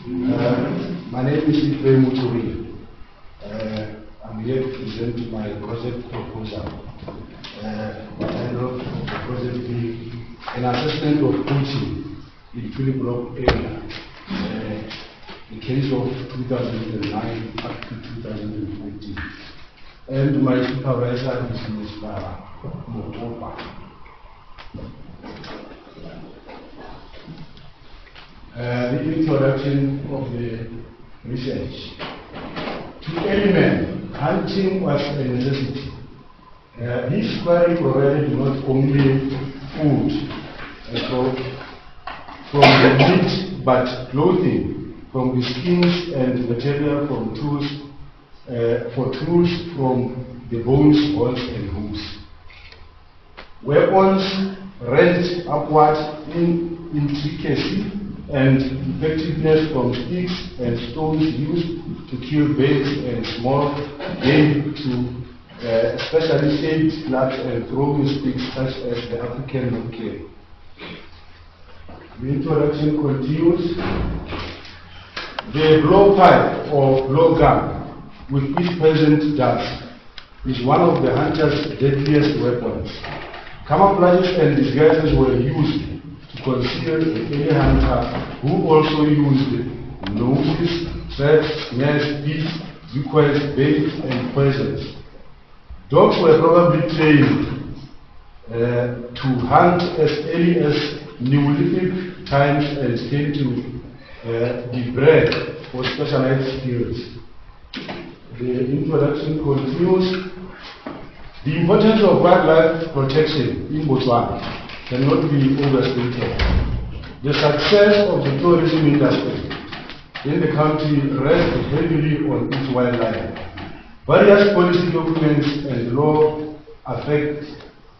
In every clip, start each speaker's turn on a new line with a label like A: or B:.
A: My name is Tuli. I'm here to present my project proposal. The title of the project is an assessment of poaching in Tuli block area. The case of 2009 up to 2014. And my supervisor is Mr. Motopa. The introduction of the research. To any man, hunting was a necessity. This quarry provided not only food from the meat, but clothing from the skins and material from tools, for tools from the bones, horns, and hooves. Weapons ranged upward in intricacy and effectiveness from sticks and stones used to kill birds and small game to especially shaped clubs and throwing sticks such as the African monkey. The introduction continues. The blowpipe or blowgun with its present dust is one of the hunter's deadliest weapons. Camouflages and disguises were used to conceal any hunter who also used noses, traps, snares, beats, decoys, baits, and poisons. Dogs were probably trained to hunt as early as Neolithic times and tend to be bred for specialized skills. The introduction continues. The importance of wildlife protection in Botswana cannot be overstated. The success of the tourism industry in the country rests heavily on its wildlife. Various policy documents and law affect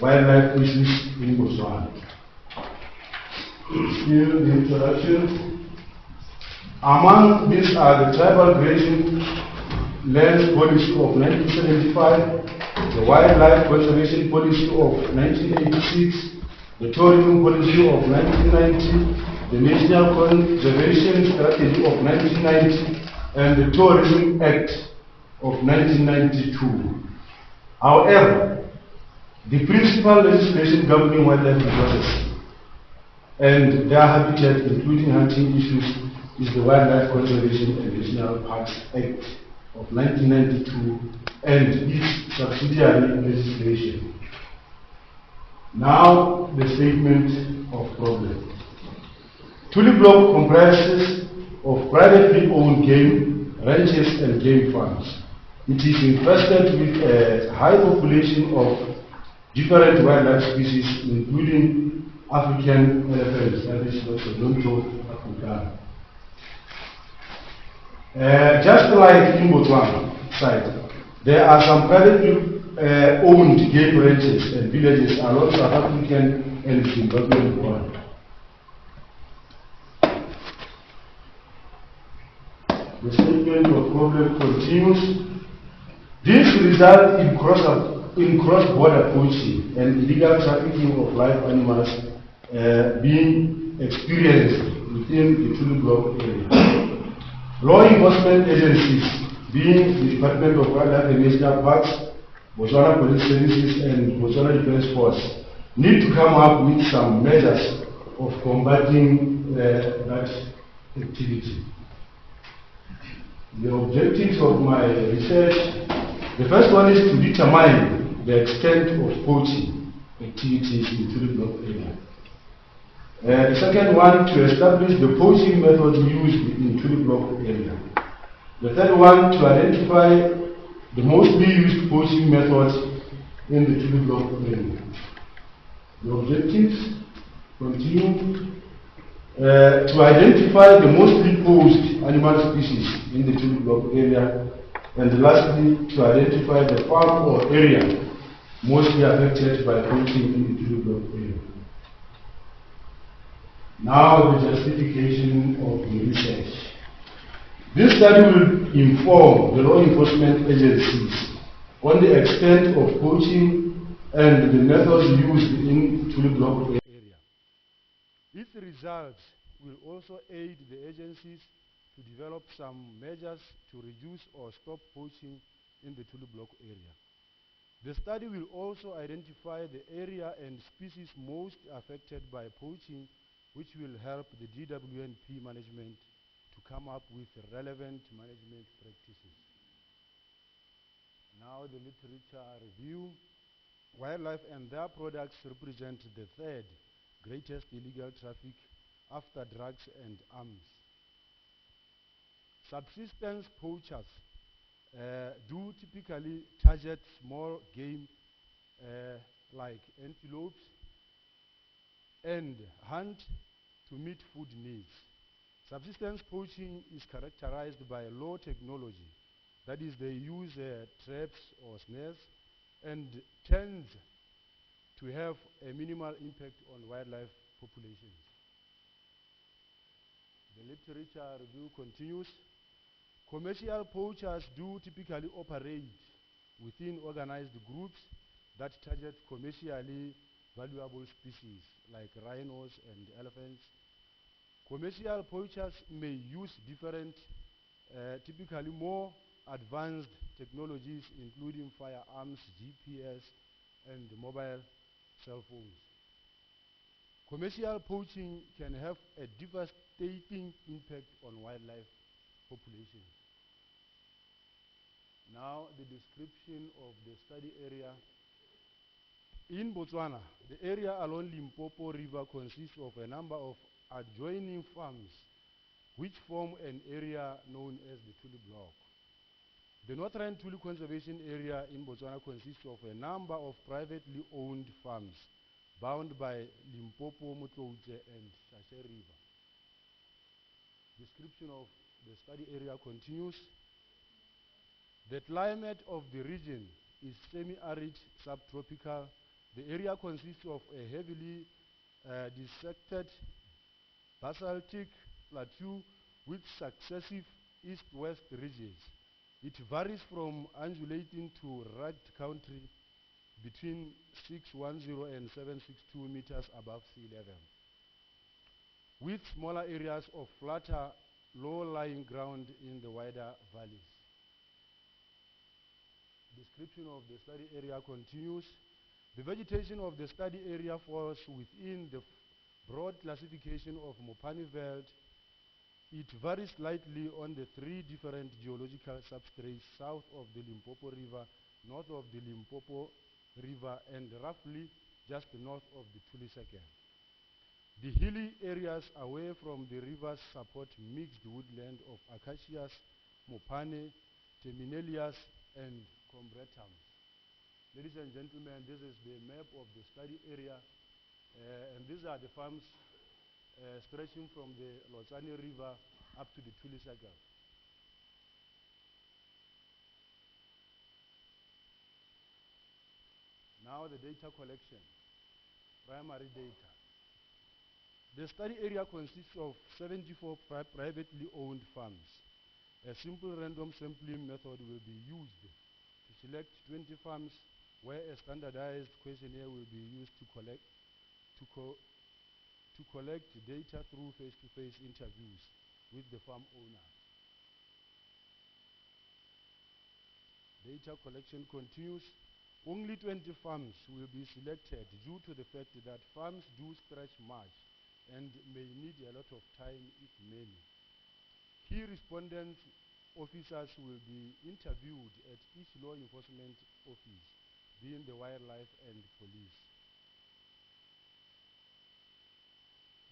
A: wildlife issues in Botswana. Still the introduction. Among these are the Tribal Grazing Lands Policy of 1975, the Wildlife Conservation Policy of 1986, the Tourism Policy of 1990, the National Conservation Strategy of 1990, and the Tourism Act of 1992. However, the principal legislation governing wildlife resources and their habitat, including hunting issues, is the Wildlife Conservation and National Parks Act of 1992 and its subsidiary legislation. Now, the statement of problem. Tuli block comprises of privately owned game, ranches, and game farms. It is infested with a high population of different wildlife species, including African elephants, that is Otsogile Africana. Just like in Botswana side, there are some privately owned game ranches and villages along South African and Zimbabwean border. The statement of problem continues. This results in cross-border poaching and illegal trafficking of live animals being experienced within the Tuli block area. Law enforcement agencies, being the Department of Wildlife and National Parks, Botswana Police Services, and Botswana Defence Force, need to come up with some measures of combating that activity. The objectives of my research, the first one is to determine the extent of poaching activities in Tuli block area. The second one, to establish the poaching methods used in Tuli block area. The third one, to identify the mostly used poaching methods in the Tuli block area. The objectives continue. To identify the mostly posed animal species in the Tuli block area, and lastly, to identify the farm or area mostly affected by poaching in the Tuli block area. Now, the justification of the research. This study will inform the law enforcement agencies on the extent of poaching and the methods used in Tuli block area. Its results will also aid the agencies to develop some measures to reduce or stop poaching in the Tuli block area. The study will also identify the area and species most affected by poaching, which will help the DWNP management to come up with relevant management practices. Now the literature review. Wildlife and their products represent the third greatest illegal traffic after drugs and arms. Subsistence poachers do typically target small game like antelopes and hunt to meet food needs. Subsistence poaching is characterized by low technology. That is, they use traps or snares and tends to have a minimal impact on wildlife populations. The literature review continues. Commercial poachers do typically operate within organized groups that target commercially valuable species like rhinos and elephants. Commercial poachers may use different, typically more advanced technologies, including firearms, GPS, and mobile cell phones. Commercial poaching can have a devastating impact on wildlife populations. Now the description of the study area. In Botswana, the area along Limpopo River consists of a number of adjoining farms which form an area known as the Tuli block. The Northern Tuli Conservation Area in Botswana consists of a number of privately owned farms bound by Limpopo, Motloutse, and Shashe River. Description of the study area continues. The climate of the region is semi-arid subtropical. The area consists of a heavily dissected basaltic plateau with successive east-west ridges. It varies from undulating to rugged country between 610 and 762 meters above sea level, with smaller areas of flatter, low-lying ground in the wider valleys. Description of the study area continues. The vegetation of the study area falls within the broad classification of Mopani Veld. It varies slightly on the three different geological substrates south of the Limpopo River, north of the Limpopo River, and roughly just north of the Tuli Circle. The hilly areas away from the rivers support mixed woodland of acacias, Mopane, terminalias, and combretums. Ladies and gentlemen, this is the map of the study area, and these are the farms stretching from the Lotsane River up to the Tuli Circle. Now the data collection, primary data. The study area consists of 74 privately owned farms. A simple random sampling method will be used to select 20 farms where a standardized questionnaire will be used to collect data through face-to-face interviews with the farm owners. Data collection continues. Only 20 farms will be selected due to the fact that farms do stretch much and may need a lot of time, if many. Key respondent officers will be interviewed at each law enforcement office, being the wildlife and police.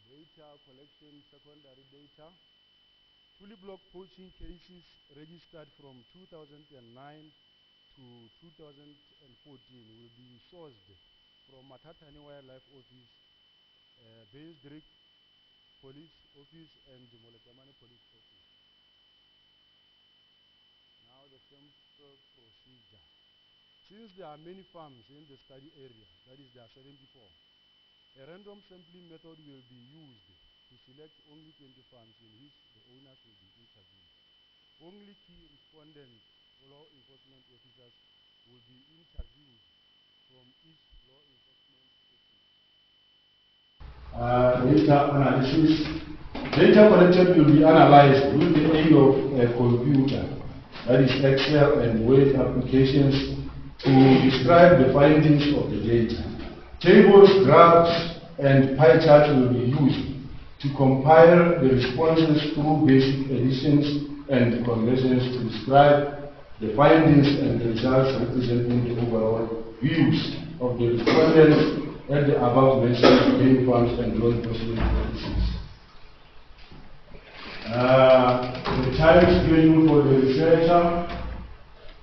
A: Data collection, secondary data. Tuli block poaching cases registered from 2009 to 2014 will be sourced from Matatani Wildlife Office, Baysdrick Police Office, and the Moletamane Police Office. Now the sample procedure. Since there are many farms in the study area, that is there are 74, a random sampling method will be used to select only 20 farms in which the owners will be interviewed. Only key respondents or law enforcement officers will be interviewed from each law enforcement office. Data analysis. Data collected will be analyzed with the aid of a computer, that is Excel and Word applications, to describe the findings of the data. Tables, graphs, and pie charts will be used to compile the responses through basic additions and conversions to describe the findings and the results representing the overall views of the respondents at the above mentioned gain funds and loan pursuit policies. The time schedule for the researcher.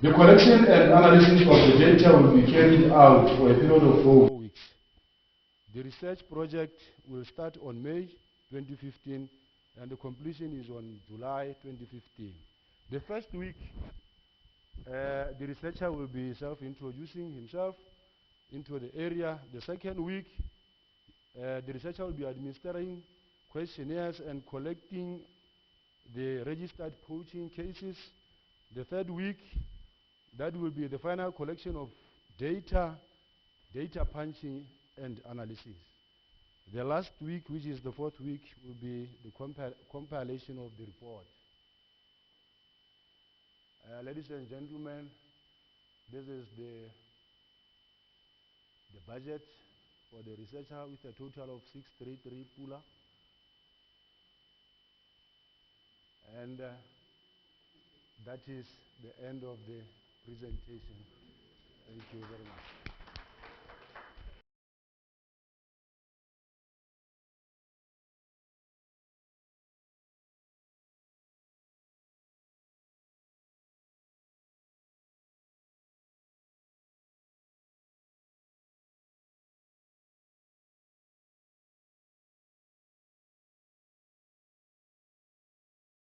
A: The collection and analysis of the data will be carried out for a period of 4 weeks. The research project will start on May 2015 and the completion is on July 2015. The first week, the researcher will be self-introducing himself into the area. The second week, the researcher will be administering questionnaires and collecting the registered poaching cases. The third week, that will be the final collection of data punching and analysis. The last week, which is the fourth week, will be the compilation of the report. Ladies and gentlemen, this is the budget for the researcher with a total of 633 pula. And that is the end of the presentation. Thank you very much.